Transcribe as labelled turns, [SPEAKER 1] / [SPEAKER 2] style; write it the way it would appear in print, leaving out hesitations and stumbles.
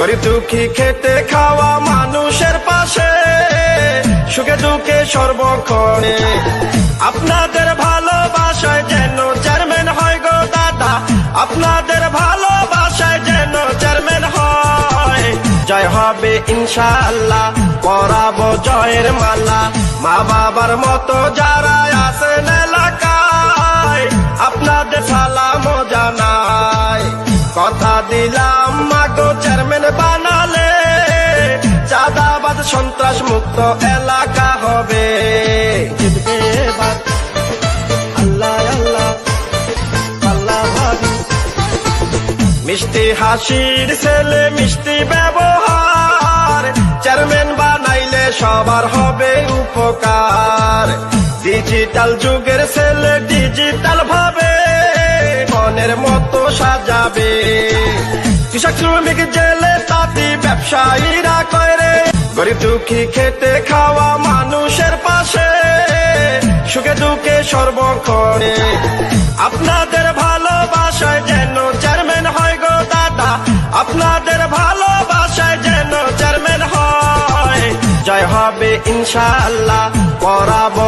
[SPEAKER 1] গরিব দুঃখী খেটে খাওয়া মানুষের পাশে, সুখে দুঃখে সর্বক্ষণে আপনাদের ভালোবাসায় যেন চেয়ারম্যান হয় গো দাদা, আপনাদের ভালোবাসায় যেন চেয়ারম্যান হয়। জয় হবে ইনশাআল্লাহ, পরাবো জয়ের মালা, মা বাবার মতো যারা আছেন এলাকায় আপনাদের সালাম জানাই। কথা দিলাম মাগো চেয়ারম্যান বানালে চাঁদাবাদ সন্ত্রাস মুক্ত এলাকা হবে। আল্লাহ আল্লাহ আল্লাহ ভাবি, মিষ্টি হাসির ছেলে মিষ্টি ব্যবহার, চেয়ারম্যান বানাইলে সবার হবে উপকার। ডিজিটাল যুগের ছেলে ডিজিটাল ভাবে মনের মতো সাজাবে। কৃষক শ্রমিক জেলে তাঁতি ব্যবসায়ীরা করে, গরিব দুঃখী খেটে খাওয়া মানুষের পাশে, সুখে দুঃখে সর্বক্ষণে আপনাদের ভালোবাসায় যেন চেয়ারম্যান হয় গো দাদা, আপনাদের ভালোবাসায় যেন চেয়ারম্যান হয়। জয় হবে ইনশাআল্লাহ, পরাবো